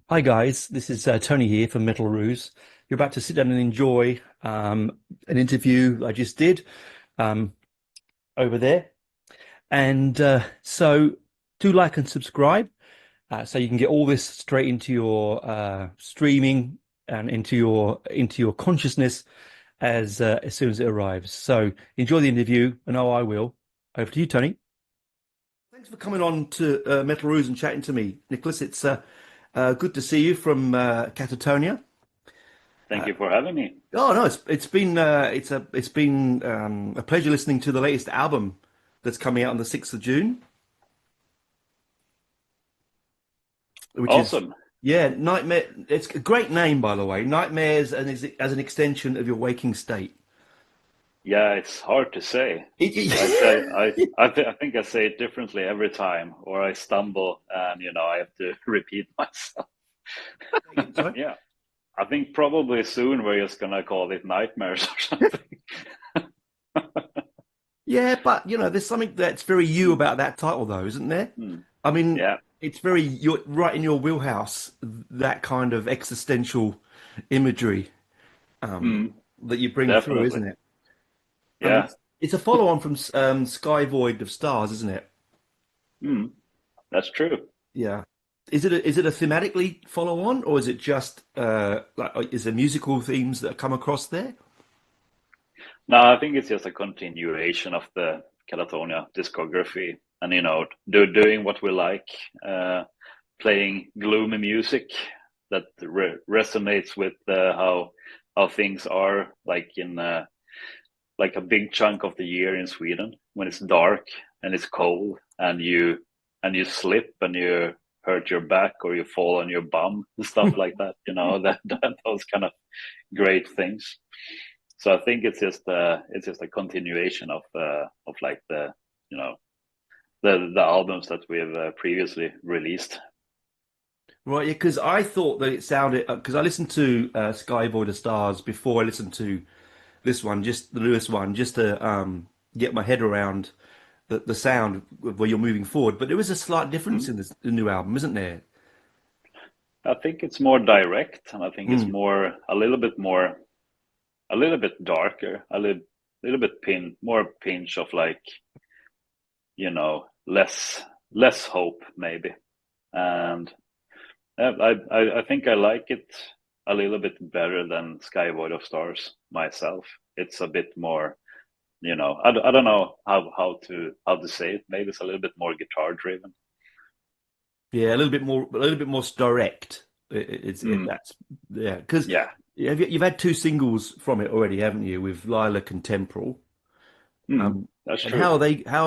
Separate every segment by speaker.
Speaker 1: Hi guys, this is Tony here from Metal Roos. You're about to sit down and enjoy an interview I just did um, over there. And so do like and subscribe so you can get all this straight into your streaming and into your consciousness as soon as it arrives. So enjoy the interview, and I will. Over to you, Tony. Thanks for coming on to Metal Roos and chatting to me, Nicholas. It's good to see you from Katatonia.
Speaker 2: Thank you for having me.
Speaker 1: Oh no, it's been a pleasure listening to the latest album that's coming out on the 6th of June, which is
Speaker 2: Awesome.
Speaker 1: yeah, Nightmare. It's a great name, by the way. Nightmares and as an extension of your waking state.
Speaker 2: Yeah, it's hard to say. I say I think I say it differently every time, or I stumble and I have to repeat myself.
Speaker 1: Sorry?
Speaker 2: Yeah, I think probably soon we're just gonna call it nightmares or something.
Speaker 1: Yeah, but there's something that's very you about that title, though, isn't there?
Speaker 2: Hmm.
Speaker 1: I mean,
Speaker 2: Yeah.
Speaker 1: it's very you're right in your wheelhouse. That kind of existential imagery
Speaker 2: Hmm.
Speaker 1: that you bring through,
Speaker 2: Definitely.
Speaker 1: isn't it?
Speaker 2: Yeah.
Speaker 1: It's a follow-on from Sky Void of Stars, isn't it?
Speaker 2: Hmm. That's true.
Speaker 1: Yeah. Is it a thematically follow-on, or is it just is there musical themes that come across there?
Speaker 2: No, I think it's just a continuation of the Katatonia discography, and doing what we like, playing gloomy music that resonates with how things are like in like a big chunk of the year in Sweden when it's dark and it's cold and you slip and you hurt your back or you fall on your bum and stuff like that. That those kind of great things. So I think it's just a continuation of like you know the albums that we have previously released.
Speaker 1: Right, yeah, because I thought that it sounded because I listened to Sky Void of Stars before I listened to this one, just the newest one, just to get my head around the sound of where you're moving forward. But there is a slight difference
Speaker 2: Mm.
Speaker 1: in the new album, isn't there?
Speaker 2: I think it's more direct, and I think it's
Speaker 1: Mm.
Speaker 2: more a little bit darker, a little bit more pinch of like less hope maybe, and I think I like it a little bit better than Skyward of Stars myself. It's a bit more, I don't know how to say it. Maybe it's a little bit more guitar driven.
Speaker 1: Yeah, a little bit more direct. It's
Speaker 2: Mm,
Speaker 1: that's yeah, because
Speaker 2: yeah.
Speaker 1: you've had two singles from it already, haven't you? With Lilac and Temporal.
Speaker 2: That's
Speaker 1: And
Speaker 2: true.
Speaker 1: how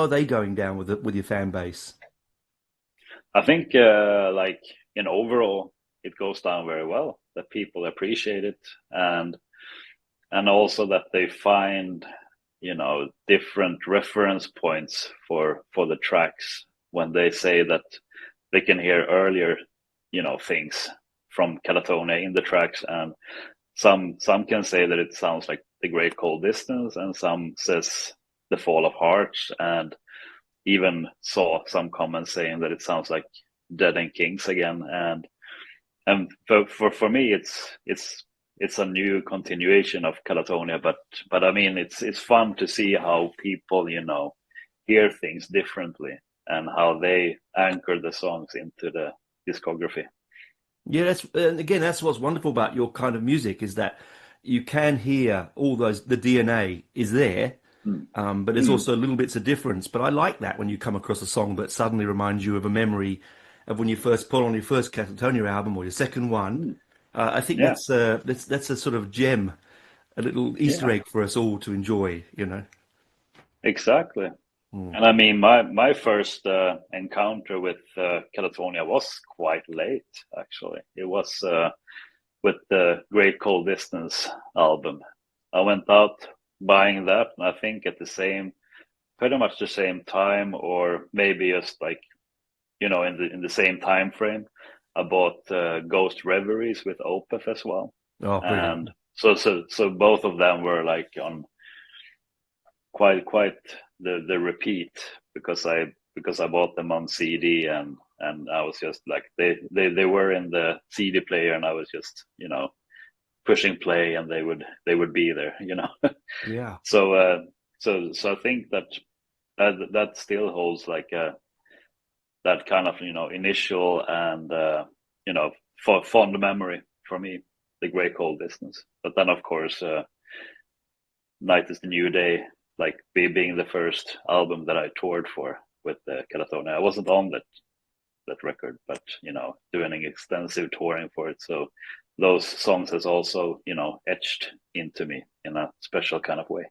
Speaker 1: are they going down with your fan base?
Speaker 2: I think like in overall it goes down very well. That people appreciate it, and also that they find different reference points for the tracks when they say that they can hear earlier things from Katatonia in the tracks, and some can say that it sounds like The Great Cold Distance, and some says The Fall of Hearts, and even saw some comments saying that it sounds like Dead and Kings again. And for me, it's a new continuation of Catatonia, but I mean, it's fun to see how people hear things differently and how they anchor the songs into the discography.
Speaker 1: Yeah, that's and again, that's what's wonderful about your kind of music is that you can hear all those the DNA is there,
Speaker 2: Mm.
Speaker 1: but there's
Speaker 2: Mm.
Speaker 1: also little bits of difference. But I like that when you come across a song that suddenly reminds you of a memory of when you first put on your first Catatonia album or your second one.
Speaker 2: Mm.
Speaker 1: I think
Speaker 2: Yeah,
Speaker 1: that's a sort of gem, a little Easter
Speaker 2: yeah,
Speaker 1: egg for us all to enjoy.
Speaker 2: exactly.
Speaker 1: Mm.
Speaker 2: And I mean, my first encounter with Catatonia was quite late, actually. It was with the Great Cold Distance album. I went out buying that, and I think at pretty much the same time, or maybe just like in the same time frame, I bought Ghost Reveries with Opeth as well,
Speaker 1: Oh, brilliant.
Speaker 2: and so both of them were like on quite the repeat because I bought them on CD, and I was just like they were in the CD player, and I was just pushing play, and they would be there,
Speaker 1: Yeah.
Speaker 2: So so I think that still holds like that kind of initial and fond memory for me, the Grey Cold business. But then of course, Night is the New Day, like being the first album that I toured for with Katatonia. I wasn't on that record, but doing extensive touring for it. So those songs has also etched into me in a special kind of way.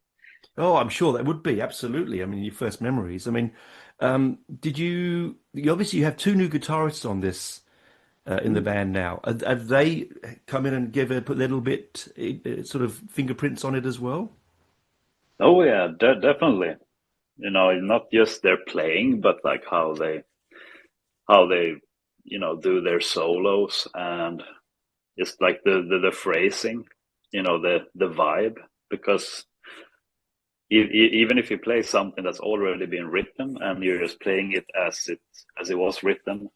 Speaker 1: Oh, I'm sure that would be absolutely. I mean, your first memories. I mean, you obviously you have two new guitarists on this in the
Speaker 2: Mm.
Speaker 1: band now. Have they come in and give a put a little bit sort of fingerprints on it as well?
Speaker 2: Oh yeah, definitely. Not just their playing, but like how they do their solos, and just like the phrasing, the vibe. Because even if you play something that's already been written and you're just playing it as it was written,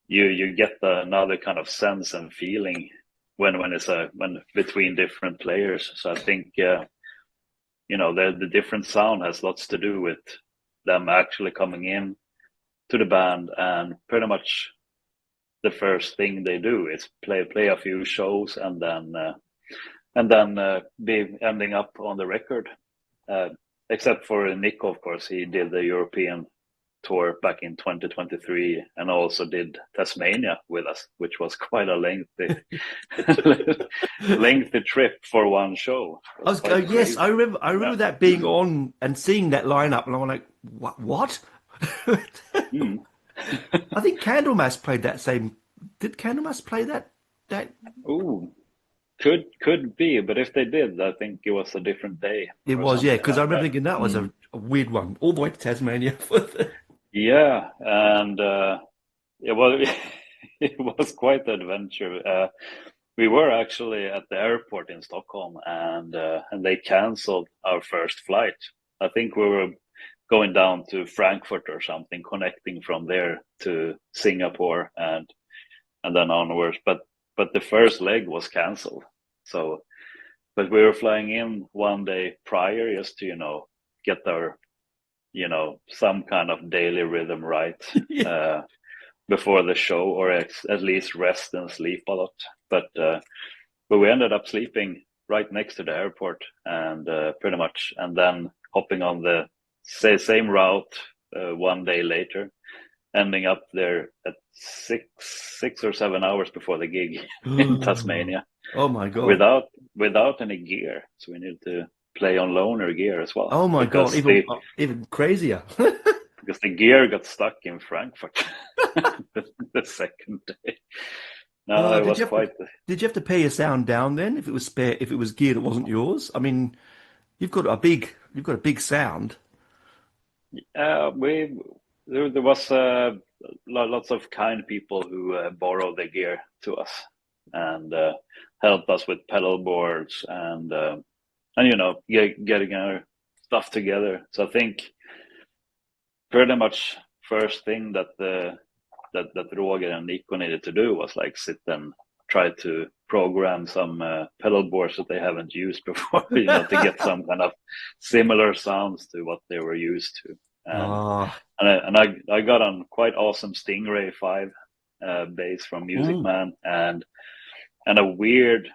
Speaker 2: you get another kind of sense and feeling when between different players. So I think the different sound has lots to do with them actually coming in to the band, and pretty much the first thing they do is play a few shows, and then be ending up on the record. Uh, except for Nick, of course, he did the European tour back in 2023, and also did Tasmania with us, which was quite a lengthy trip for one show. It was quite
Speaker 1: Yes,
Speaker 2: crazy.
Speaker 1: I
Speaker 2: Yeah.
Speaker 1: remember that being on and seeing that lineup, and I'm like, what? What?
Speaker 2: Mm.
Speaker 1: I think Candlemass played that same. Did Candlemass play that? That
Speaker 2: Ooh, could be, but if they did, I think it was a different day
Speaker 1: it
Speaker 2: or
Speaker 1: was, yeah,
Speaker 2: something
Speaker 1: because I
Speaker 2: like
Speaker 1: remember
Speaker 2: that.
Speaker 1: thinking that was
Speaker 2: Mm.
Speaker 1: a weird one, all the way to Tasmania for the.
Speaker 2: Yeah, and it was it was quite an adventure. We were actually at the airport in Stockholm, and they canceled our first flight. I think we were going down to Frankfurt or something, connecting from there to Singapore, and then onwards. But the first leg was canceled. So, but we were flying in one day prior, just to get our some kind of daily rhythm right.
Speaker 1: Yeah.
Speaker 2: Uh, Before the show, or at least rest and sleep a lot. But we ended up sleeping right next to the airport, and pretty much, and then hopping on the same route one day later, ending up there at 6 or 7 hours before the gig in Tasmania,
Speaker 1: Oh my God.
Speaker 2: without any gear. So we needed to play on loaner gear as well,
Speaker 1: Oh my God.
Speaker 2: because
Speaker 1: Even crazier.
Speaker 2: the gear got stuck in Frankfurt the second day. No,
Speaker 1: Oh,
Speaker 2: it was quite.
Speaker 1: did you have to pay your sound down then if it was spare if it was gear that wasn't yours? I mean, you've got a big sound.
Speaker 2: We there was lots of kind people who borrowed the gear to us, and helped us with pedal boards, and getting our stuff together. So I think pretty much first thing that Roger and Nico needed to do was like sit and try to program some pedal boards that they haven't used before, to get some kind of similar sounds to what they were used to. And
Speaker 1: Oh,
Speaker 2: and I got on quite awesome Stingray 5 bass from Music
Speaker 1: ooh.
Speaker 2: Man, and a weird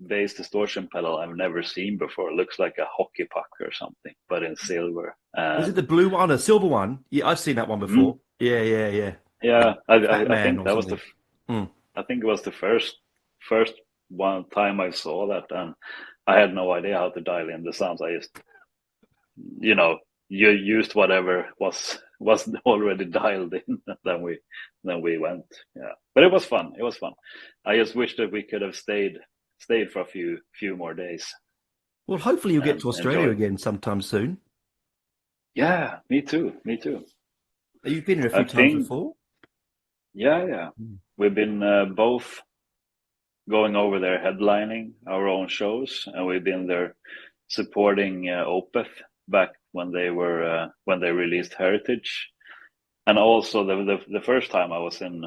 Speaker 2: bass distortion pedal I've never seen before. It looks like a hockey puck or something, but in silver.
Speaker 1: Was it
Speaker 2: And
Speaker 1: the blue one or silver one? Yeah, I've seen that one before.
Speaker 2: mm,
Speaker 1: Yeah, yeah, yeah.
Speaker 2: yeah,
Speaker 1: Fat
Speaker 2: I
Speaker 1: Man
Speaker 2: think
Speaker 1: or
Speaker 2: that was
Speaker 1: something. Hmm.
Speaker 2: I think it was the first one time I saw that, and I had no idea how to dial in the sounds. I just, you know, you used whatever was already dialed in. And then we went. Yeah, but it was fun. It was fun. I just wish that we could have stayed for a few more days
Speaker 1: Well, hopefully you'll get
Speaker 2: and
Speaker 1: to Australia
Speaker 2: enjoyed.
Speaker 1: again sometime soon.
Speaker 2: Yeah, me too. Me too.
Speaker 1: You've been here a
Speaker 2: I
Speaker 1: few times
Speaker 2: think.
Speaker 1: before.
Speaker 2: Yeah.
Speaker 1: Mm.
Speaker 2: We've been both going over there headlining our own shows, and we've been there supporting Opeth back when they released Heritage, and also the first time I was in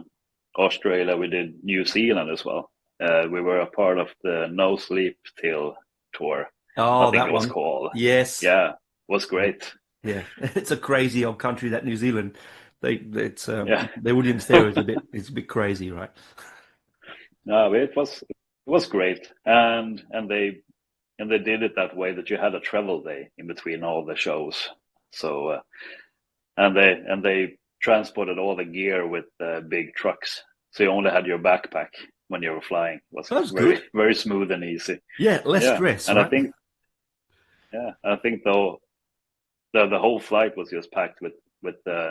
Speaker 2: Australia, we did New Zealand as well. We were a part of the No Sleep Till tour, I
Speaker 1: Oh,
Speaker 2: think
Speaker 1: that
Speaker 2: it was
Speaker 1: one.
Speaker 2: called.
Speaker 1: Yes.
Speaker 2: Yeah, was great.
Speaker 1: Yeah. It's a crazy old country, that New Zealand. It's
Speaker 2: Yeah,
Speaker 1: the audience there is a bit crazy, right?
Speaker 2: no, it was great, and they did it that way that you had a travel day in between all the shows. So and they transported all the gear with big trucks, so you only had your backpack when you were flying. It was
Speaker 1: That was
Speaker 2: very
Speaker 1: good.
Speaker 2: very smooth and easy.
Speaker 1: Yeah, less
Speaker 2: Yeah,
Speaker 1: stress,
Speaker 2: and I
Speaker 1: right?
Speaker 2: think yeah, I think though the whole flight was just packed with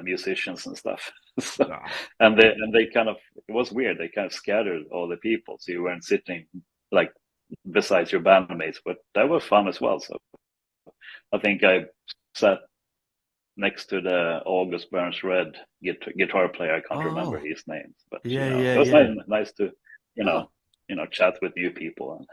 Speaker 2: musicians and stuff. So,
Speaker 1: Ah,
Speaker 2: and they kind of it was weird. They kind of scattered all the people, so you weren't sitting like besides your bandmates, but that was fun as well. So I think I sat next to the August Burns Red guitar player. I can't remember
Speaker 1: oh,
Speaker 2: his name, but
Speaker 1: yeah, yeah,
Speaker 2: it was
Speaker 1: yeah.
Speaker 2: nice to you
Speaker 1: Oh,
Speaker 2: know chat with new people.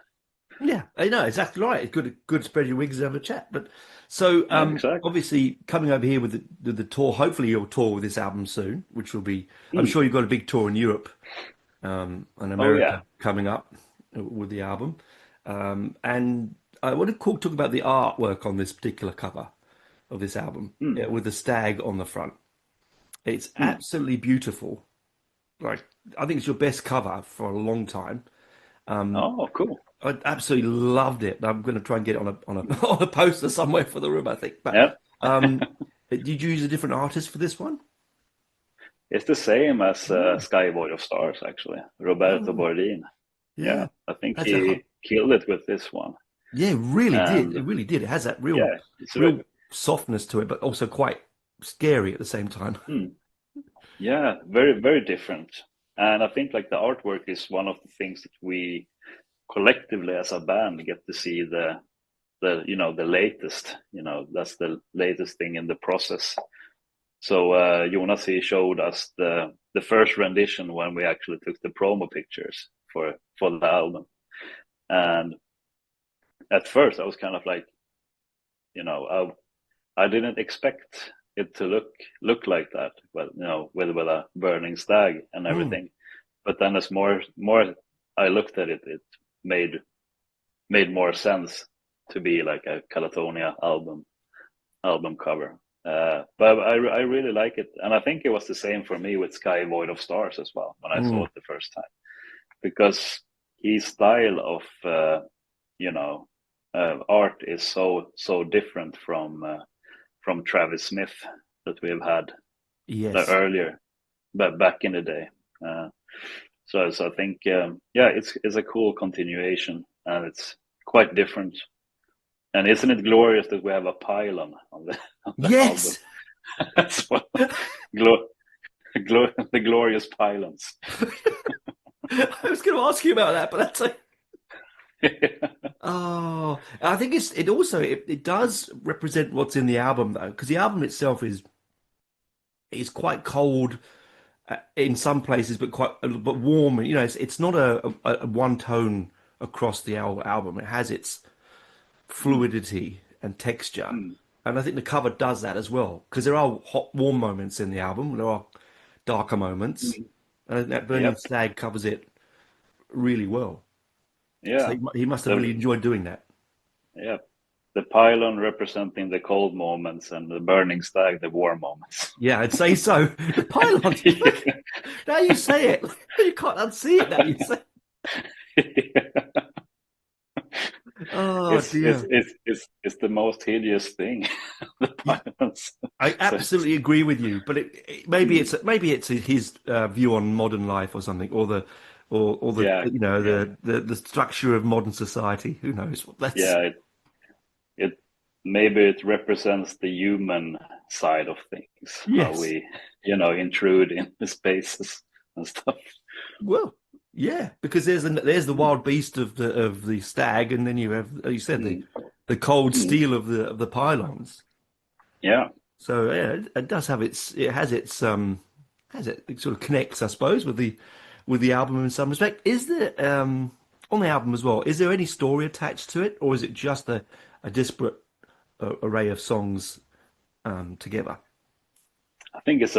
Speaker 1: yeah. I know exactly right. It's good to spread your wings and have a chat. But so,
Speaker 2: Yeah, exactly.
Speaker 1: obviously coming over here with the tour. Hopefully, you'll tour with this album soon, which will be. I'm
Speaker 2: Hmm.
Speaker 1: sure you've got a big tour in Europe, and
Speaker 2: Oh yeah.
Speaker 1: America coming up with the album. And I want to talk about the artwork on this particular cover of this album,
Speaker 2: Hmm.
Speaker 1: with the stag on the front. It's
Speaker 2: Hmm.
Speaker 1: absolutely beautiful. Like, I think it's your best cover for a long time.
Speaker 2: Oh, cool.
Speaker 1: I absolutely loved it. I'm going to try and get it on a poster somewhere for the room, I think. But
Speaker 2: Yeah.
Speaker 1: um, did you use a different artist for this one?
Speaker 2: It's the same as
Speaker 1: Oh,
Speaker 2: Sky Void of Stars, actually. Roberto
Speaker 1: oh,
Speaker 2: Bordin.
Speaker 1: yeah.
Speaker 2: Yeah, I think
Speaker 1: That's a
Speaker 2: he killed it with this one.
Speaker 1: yeah, it really did.
Speaker 2: And
Speaker 1: It really did. It has that
Speaker 2: yeah,
Speaker 1: real softness to it, but also quite scary at the same time.
Speaker 2: hmm, yeah, very, very different. And I think like the artwork is one of the things that we collectively as a band get to see the latest. That's the latest thing in the process. So Jonas, he showed us the first rendition when we actually took the promo pictures for the album. And at first I was kind of like, you know, I didn't expect it to look like that, but with a burning stag and
Speaker 1: Mm,
Speaker 2: everything. But then as more I looked at it, it made more sense to be like a Katatonia album cover. But I really like it, and I think it was the same for me with Sky Void of Stars as well when I saw
Speaker 1: mm.
Speaker 2: it the first time, because his style of you know art is so different from Travis Smith that we've had
Speaker 1: Yes.
Speaker 2: earlier, but back in the day. Uh, so I think yeah, it's a cool continuation, and it's quite different. And isn't it glorious that we have a pylon on the on the album
Speaker 1: Yes.
Speaker 2: as well? The glorious pylons.
Speaker 1: I was going to ask you about that, but that's like, oh, I think it does represent what's in the album though, because the album itself is quite cold in some places, but warm. You know, it's not a one tone across the album. It has its
Speaker 2: Mm,
Speaker 1: fluidity and texture,
Speaker 2: mm,
Speaker 1: and I think the cover does that as well. Because there are hot, warm moments in the album. There are darker moments,
Speaker 2: mm.
Speaker 1: and I think that Burning
Speaker 2: Yep.
Speaker 1: Stag covers it really well. So
Speaker 2: Yeah.
Speaker 1: he must have really
Speaker 2: The
Speaker 1: enjoyed doing that.
Speaker 2: yeah. The pylon representing the cold moments and the burning stag the warm moments.
Speaker 1: Yeah, I'd say so. The pylons. Now you say it, you can't unsee it. Now you say, oh
Speaker 2: it's, it's
Speaker 1: dear.
Speaker 2: it's it's it's the most hideous thing. The pylons.
Speaker 1: I
Speaker 2: So it's,
Speaker 1: absolutely agree with you, but
Speaker 2: mm,
Speaker 1: maybe it's his view on modern life or something, or the
Speaker 2: yeah, yeah,
Speaker 1: the structure of modern society. Who knows? That's
Speaker 2: yeah. It maybe it represents the human side of things, how
Speaker 1: yes.
Speaker 2: we intrude in the spaces and stuff.
Speaker 1: Well, yeah, because there's the
Speaker 2: Mm,
Speaker 1: wild beast of the stag, and then you have, like you said,
Speaker 2: mm,
Speaker 1: the cold
Speaker 2: mm.
Speaker 1: steel of the pylons.
Speaker 2: Yeah.
Speaker 1: So yeah, it does have it has it sort of connects, I suppose, with the album in some respect. Is there on the album as well? Is there any story attached to it, or is it just a disparate array of songs together?
Speaker 2: I think it's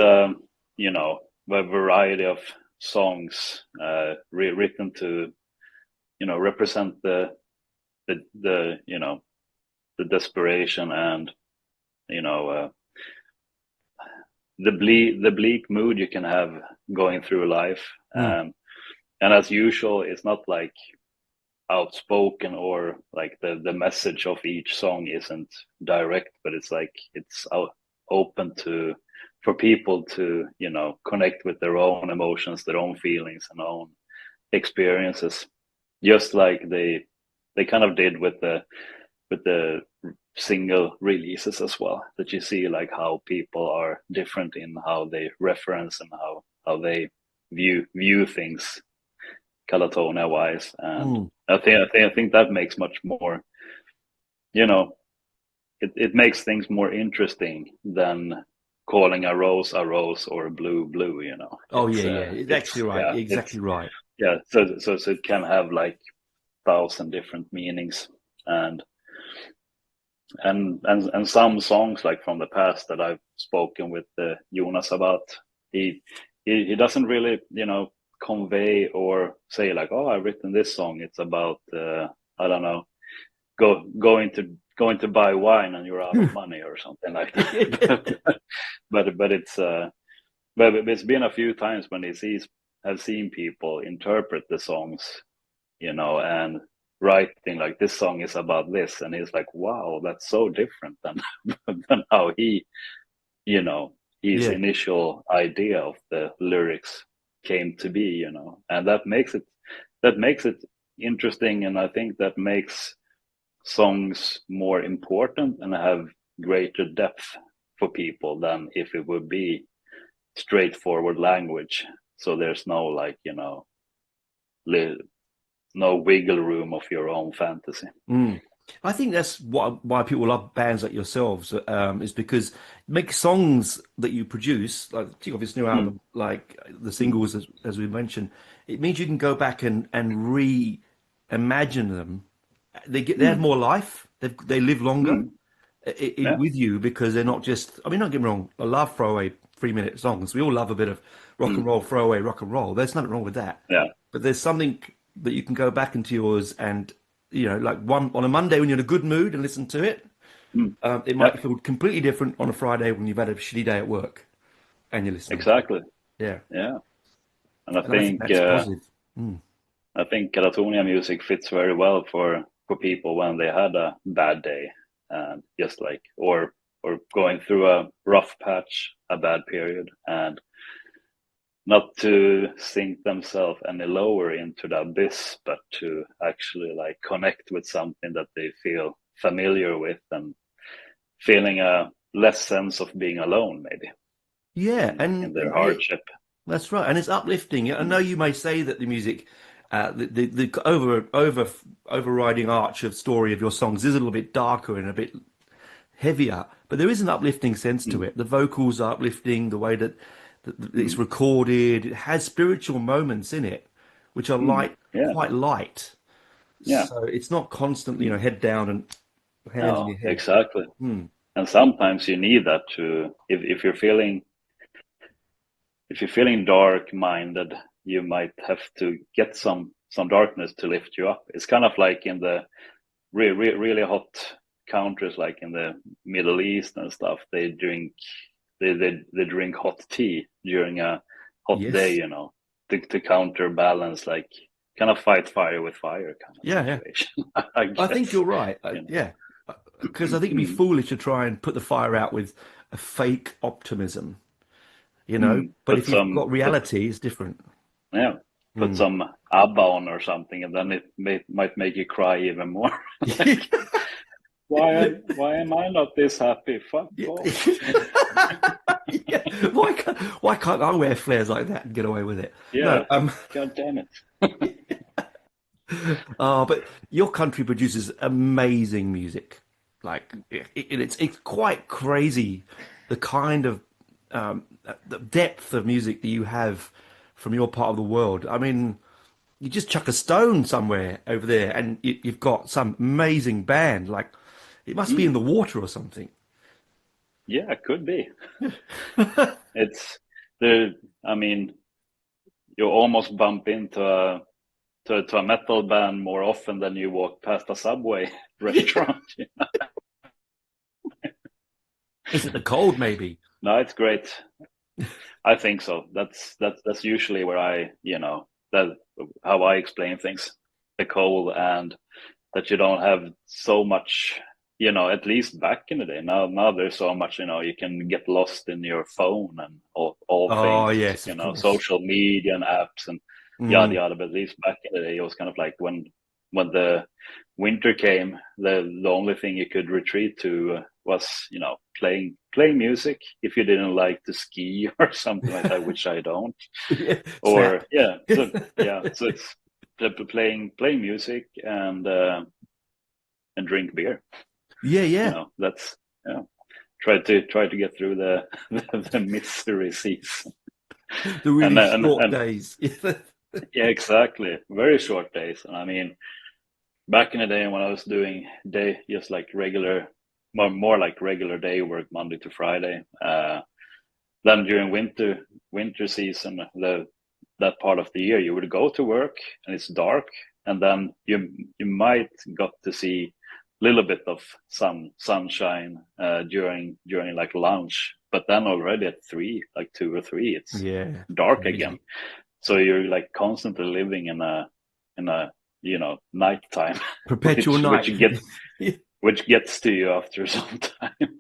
Speaker 2: you know, a variety of songs written to, you know, represent the you know, the desperation and, you know, the bleak mood you can have going through life.
Speaker 1: Mm.
Speaker 2: And as usual, it's not like outspoken, or like the message of each song isn't direct, but it's like it's open to, for people to, you know, connect with their own emotions, their own feelings and own experiences, just like they kind of did with the single releases as well, that you see like how people are different in how they reference and how they view things Katatonia wise. And
Speaker 1: Mm.
Speaker 2: I think that makes much more, you know, it makes things more interesting than calling a rose or a blue blue, you know.
Speaker 1: Oh yeah, yeah. It's actually
Speaker 2: It's
Speaker 1: right.
Speaker 2: yeah,
Speaker 1: You're
Speaker 2: it's
Speaker 1: exactly right.
Speaker 2: yeah, so it can have like thousand different meanings. And and some songs like from the past that I've spoken with Jonas about, he he doesn't really, you know, convey or say like, oh, I've written this song, it's about I don't know, going to buy wine and you're out of money or something like that. But it's but it's been a few times when he sees have seen people interpret the songs, you know, and writing like this song is about this, and he's like, wow, that's so different than than how he, you know, his
Speaker 1: Yeah.
Speaker 2: initial idea of the lyrics came to be, you know. And that makes it interesting, and I think that makes songs more important and have greater depth for people than if it would be straightforward language. So there's no, like, you know, li- no wiggle room of your own fantasy.
Speaker 1: Mm. I think that's why people love bands like yourselves, is because make songs that you produce, like take off this new
Speaker 2: Mm,
Speaker 1: album, like the
Speaker 2: mm,
Speaker 1: singles as we mentioned, it means you can go back and reimagine them. They have
Speaker 2: mm,
Speaker 1: more life. They live longer
Speaker 2: mm, yeah,
Speaker 1: with you because they're not just. I mean, don't get me wrong. I love throwaway 3 minute songs. We all love a bit of rock and
Speaker 2: mm,
Speaker 1: roll, throwaway rock and roll. There's nothing wrong with that.
Speaker 2: yeah,
Speaker 1: But there's something that you can go back into yours and like one on a Monday when you're in a good mood and listen to it.
Speaker 2: mm,
Speaker 1: It
Speaker 2: yeah,
Speaker 1: might feel completely different on a Friday when you've had a shitty day at work and you're listening to it.
Speaker 2: exactly,
Speaker 1: Yeah,
Speaker 2: yeah. And
Speaker 1: and I think that's positive. Mm.
Speaker 2: I think Katatonia music fits very well for people when they had a bad day, and just like, or going through a rough patch, a bad period, and not to sink themselves any lower into the abyss, but to actually like connect with something that they feel familiar with, and feeling a less sense of being alone, maybe
Speaker 1: Yeah,
Speaker 2: in
Speaker 1: and
Speaker 2: their
Speaker 1: yeah,
Speaker 2: hardship.
Speaker 1: that's right, and it's uplifting. I know
Speaker 2: Mm,
Speaker 1: you may say that the music, the overriding arch of story of your songs is a little bit darker and a bit heavier, but there is an uplifting sense to
Speaker 2: mm,
Speaker 1: it. The vocals are uplifting, the way that it's
Speaker 2: mm,
Speaker 1: recorded. It has spiritual moments in it, which are
Speaker 2: mm. Yeah,
Speaker 1: quite light.
Speaker 2: yeah.
Speaker 1: So it's not constantly,
Speaker 2: Mm.
Speaker 1: head down and hands in
Speaker 2: No,
Speaker 1: your head.
Speaker 2: exactly.
Speaker 1: Hmm.
Speaker 2: And sometimes you need that to, if you're feeling, if you're feeling dark minded, you might have to get some darkness to lift you up. It's kind of like in the really hot countries, like in the Middle East and stuff. They drink hot tea during a hot day,
Speaker 1: Yes.
Speaker 2: you know, to counterbalance, like kind of fight fire with fire kind of
Speaker 1: Yeah, yeah.
Speaker 2: situation. I
Speaker 1: I think
Speaker 2: guess,
Speaker 1: you're right.
Speaker 2: you know.
Speaker 1: Yeah, because I think it'd be
Speaker 2: Mm,
Speaker 1: foolish to try and put the fire out with a fake optimism,
Speaker 2: mm.
Speaker 1: But if you've got reality, it's different.
Speaker 2: Yeah, put
Speaker 1: Hmm.
Speaker 2: some ABBA on or something, and then might make you cry even more. Like, why am I not this happy? Fuck
Speaker 1: Yeah.
Speaker 2: off.
Speaker 1: Yeah. Why can't I wear flares like that and get away with it? No,
Speaker 2: Yeah, god damn it.
Speaker 1: but your country produces amazing music. Like it's quite crazy the kind of the depth of music that you have from your part of the world. I mean, you just chuck a stone somewhere over there, and you've got some amazing band. Like it must be in
Speaker 2: Mm.
Speaker 1: the water or something.
Speaker 2: Yeah, it could be. It's the. I mean, you almost bump into a metal band more often than you walk past a Subway
Speaker 1: Yeah.
Speaker 2: restaurant.
Speaker 1: Is it the cold, maybe?
Speaker 2: No, it's great. I think so. That's usually where that how I explain things. The cold and that you don't have so much, at least back in the day. Now there's so much, you can get lost in your phone and all
Speaker 1: Oh,
Speaker 2: things,
Speaker 1: yes, of course.
Speaker 2: social media and apps and yada
Speaker 1: Mm.
Speaker 2: yada. But at least back in the day, it was kind of like when the winter came, the only thing you could retreat to was, playing music if you didn't like to ski or something like that, which I don't.
Speaker 1: Yeah.
Speaker 2: Or
Speaker 1: Snap.
Speaker 2: so it's playing music and drink beer.
Speaker 1: Yeah, yeah.
Speaker 2: That's yeah. Try to get through the the misery season.
Speaker 1: The
Speaker 2: and
Speaker 1: really
Speaker 2: and
Speaker 1: short
Speaker 2: and
Speaker 1: days.
Speaker 2: yeah, exactly. Very short days. And I mean, back in the day when I was doing just like regular, more like regular day work, Monday to Friday. Then during winter season, that part of the year, you would go to work and it's dark, and then you might got to see a little bit of sunshine during like lunch, but then already at three, like 2 or 3, it's
Speaker 1: Yeah,
Speaker 2: dark again.
Speaker 1: crazy.
Speaker 2: So you're like constantly living in a nighttime,
Speaker 1: Perpetual
Speaker 2: which
Speaker 1: night.
Speaker 2: which get
Speaker 1: Yeah.
Speaker 2: which gets to you after some time.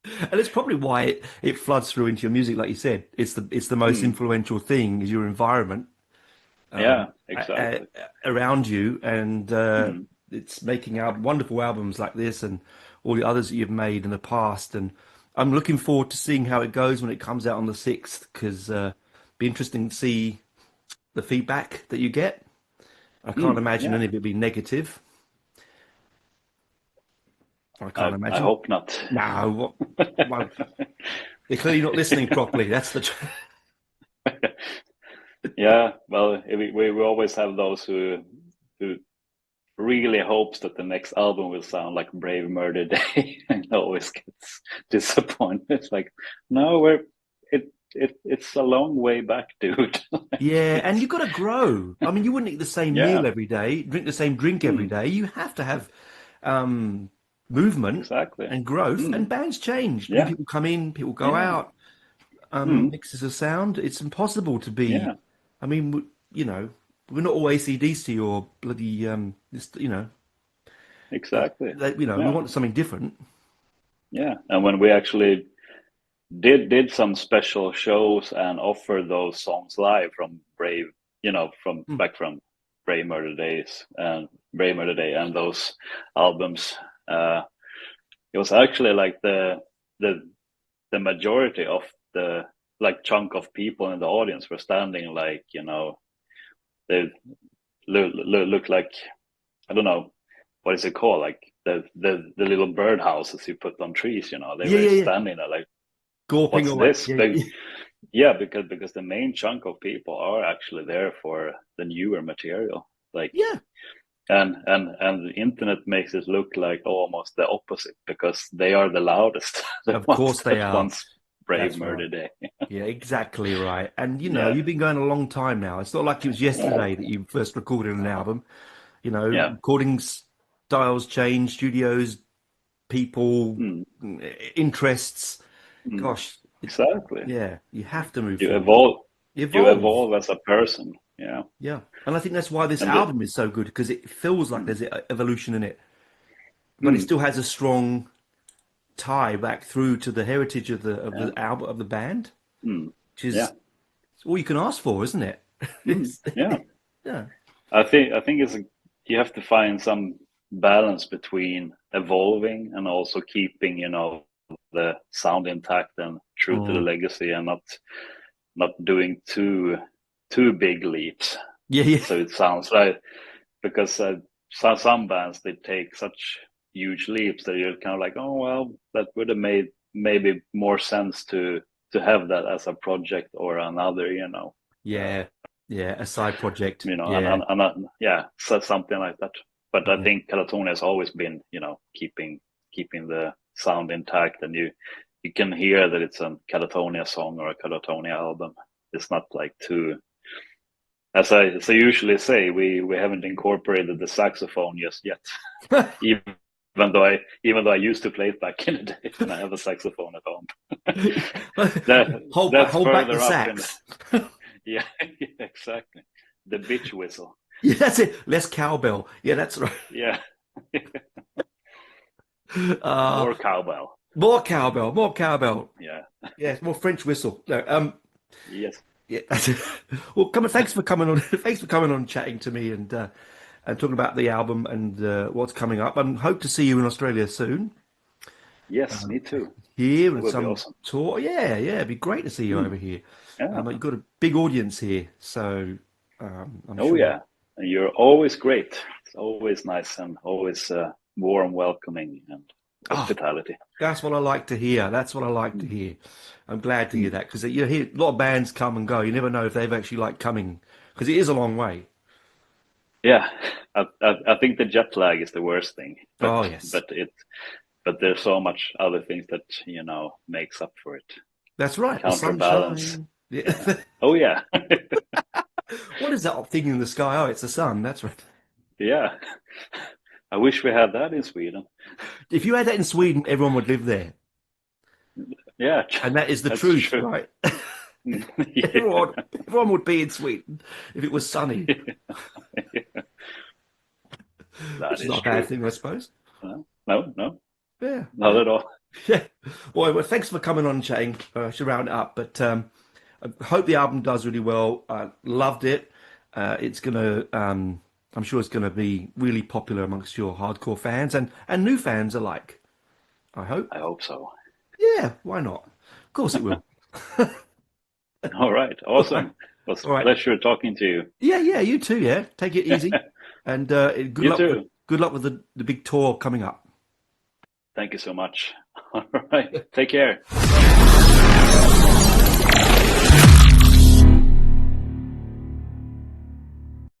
Speaker 1: And it's probably why it floods through into your music, like you said. It's the most
Speaker 2: Hmm.
Speaker 1: influential thing is your environment
Speaker 2: Yeah,
Speaker 1: a, a,
Speaker 2: exactly.
Speaker 1: around you, and
Speaker 2: Hmm.
Speaker 1: it's making wonderful albums like this and all the others that you've made in the past. And I'm looking forward to seeing how it goes when it comes out on the 6th, because be interesting to see the feedback that you get. I can't imagine
Speaker 2: Yeah,
Speaker 1: any of it be negative. I can't
Speaker 2: I
Speaker 1: imagine.
Speaker 2: hope not.
Speaker 1: No, well, they're clearly not listening properly. That's the.
Speaker 2: Yeah, well, we always have those who really hopes that the next album will sound like Brave Murder Day and always gets disappointed. It's like, no, it's a long way back, dude.
Speaker 1: Yeah, and
Speaker 2: It's
Speaker 1: you've got to grow. I mean, you wouldn't eat the same
Speaker 2: yeah,
Speaker 1: meal every day, drink the same drink every
Speaker 2: mm,
Speaker 1: day. You have to have um, movement
Speaker 2: exactly.
Speaker 1: and growth, and
Speaker 2: Mm,
Speaker 1: bands change. New
Speaker 2: yeah,
Speaker 1: people come in, people go
Speaker 2: yeah,
Speaker 1: out,
Speaker 2: mm,
Speaker 1: mixes of sound. It's impossible to be.
Speaker 2: yeah,
Speaker 1: I mean, we're not all AC/DC or bloody,
Speaker 2: exactly.
Speaker 1: we
Speaker 2: Yeah,
Speaker 1: want something different.
Speaker 2: yeah. And when we actually did some special shows and offer those songs live from Brave, from
Speaker 1: Mm.
Speaker 2: back from Brave Murder Days and Brave Murder Day and those albums. Uh, it was actually like the the majority of the like chunk of people in the audience were standing like they look like, I don't know what is it called, like the little bird houses you put on trees. They
Speaker 1: Yeah,
Speaker 2: were
Speaker 1: yeah, yeah.
Speaker 2: standing there like,
Speaker 1: Gawping
Speaker 2: what's
Speaker 1: away.
Speaker 2: this?
Speaker 1: Yeah, yeah.
Speaker 2: Yeah, because the main chunk of people are actually there for the newer material. Like
Speaker 1: Yeah.
Speaker 2: and the internet makes it look like almost the opposite because they are the loudest, the
Speaker 1: Of
Speaker 2: ones
Speaker 1: course they
Speaker 2: that
Speaker 1: are.
Speaker 2: wants Brave
Speaker 1: That's
Speaker 2: Murder
Speaker 1: right.
Speaker 2: Day.
Speaker 1: Yeah, exactly right. And
Speaker 2: Yeah,
Speaker 1: you've been going a long time now. It's not like it was yesterday that you first recorded an album.
Speaker 2: yeah,
Speaker 1: Recording styles change, studios, people,
Speaker 2: mm,
Speaker 1: interests.
Speaker 2: mm,
Speaker 1: Gosh,
Speaker 2: exactly.
Speaker 1: yeah, you have to move
Speaker 2: You
Speaker 1: forward.
Speaker 2: evolve, you
Speaker 1: Evolve.
Speaker 2: evolve as a person. Yeah,
Speaker 1: Yeah. And I think that's why this
Speaker 2: and
Speaker 1: album is so good because it feels like
Speaker 2: mm,
Speaker 1: there's evolution in it, but it
Speaker 2: mm,
Speaker 1: still has a strong tie back through to the heritage of
Speaker 2: yeah,
Speaker 1: the album of the band, which
Speaker 2: yeah,
Speaker 1: is all you can ask for, isn't it? It's,
Speaker 2: yeah.
Speaker 1: yeah.
Speaker 2: I think you have to find some balance between evolving and also keeping, the sound intact and true to the
Speaker 1: Mm.
Speaker 2: legacy, and not doing too big leaps.
Speaker 1: Yeah, yeah.
Speaker 2: So it sounds like, because some bands, they take such huge leaps that you're kind of like, oh well, that would have made maybe more sense to have that as a project or another,
Speaker 1: Yeah, yeah, a side project.
Speaker 2: and,
Speaker 1: Yeah,
Speaker 2: yeah, so something like that. But I
Speaker 1: yeah,
Speaker 2: think Katatonia has always been, keeping the sound intact, and you can hear that it's a Katatonia song or a Katatonia album. It's not like too, as I usually say, we haven't incorporated the saxophone just yet. Even even though I used to play it back in the day, and I have a saxophone at home. That's
Speaker 1: hold back the
Speaker 2: further up in the,
Speaker 1: sax.
Speaker 2: yeah, exactly. The bitch whistle.
Speaker 1: Yeah, that's it. Less cowbell. Yeah, that's right.
Speaker 2: Yeah.
Speaker 1: Uh,
Speaker 2: More cowbell.
Speaker 1: more cowbell, more cowbell.
Speaker 2: Yeah.
Speaker 1: Yes, more French whistle. No,
Speaker 2: Yes.
Speaker 1: yeah, that's it. Well, come on, thanks for coming on. Thanks for coming on, chatting to me and talking about the album and what's coming up. And hope to see you in Australia soon.
Speaker 2: Yes, me too.
Speaker 1: Here
Speaker 2: It
Speaker 1: and
Speaker 2: would be
Speaker 1: some
Speaker 2: awesome.
Speaker 1: tour. Yeah, yeah, it'd be great to see you
Speaker 2: Mm,
Speaker 1: over here.
Speaker 2: yeah.
Speaker 1: You've got a big audience here, so I'm
Speaker 2: Oh
Speaker 1: sure.
Speaker 2: yeah. And you're always great. It's always nice and always warm, welcoming, and
Speaker 1: Oh,
Speaker 2: hospitality.
Speaker 1: that's what I like to hear. That's what I like to
Speaker 2: Mm,
Speaker 1: hear. I'm glad to hear
Speaker 2: mm.
Speaker 1: that because you hear a lot of bands come and go. You never know if they've actually like coming because it is a long way.
Speaker 2: Yeah. I think the jet lag is the worst thing,
Speaker 1: Oh yes,
Speaker 2: but there's so much other things that makes up for it.
Speaker 1: that's right. The
Speaker 2: Counterbalance.
Speaker 1: sunshine. Yeah.
Speaker 2: Yeah. Oh yeah.
Speaker 1: What is that thing in the sky? Oh, it's the sun. That's right.
Speaker 2: Yeah. I wish we had that in Sweden.
Speaker 1: If you had that in Sweden, everyone would live there,
Speaker 2: Yeah,
Speaker 1: and that is the
Speaker 2: that's
Speaker 1: truth,
Speaker 2: true.
Speaker 1: right?
Speaker 2: Yeah.
Speaker 1: Everyone would be in Sweden if it was sunny, which
Speaker 2: That
Speaker 1: is
Speaker 2: is
Speaker 1: not a bad
Speaker 2: true.
Speaker 1: thing, I suppose.
Speaker 2: No, no, no,
Speaker 1: Yeah,
Speaker 2: not at all.
Speaker 1: yeah. Well, thanks for coming on and chatting. I should round it up, but I hope the album does really well. I loved it. It's gonna, I'm sure it's gonna be really popular amongst your hardcore fans and new fans alike. I hope.
Speaker 2: I hope so.
Speaker 1: Yeah, why not? Of course it will.
Speaker 2: All right,
Speaker 1: All right.
Speaker 2: awesome. It was
Speaker 1: All
Speaker 2: a
Speaker 1: right.
Speaker 2: pleasure talking to you.
Speaker 1: Yeah, yeah, you too, yeah. Take it easy. And
Speaker 2: You too.
Speaker 1: good luck with the big tour coming up.
Speaker 2: Thank you so much. All right, take care.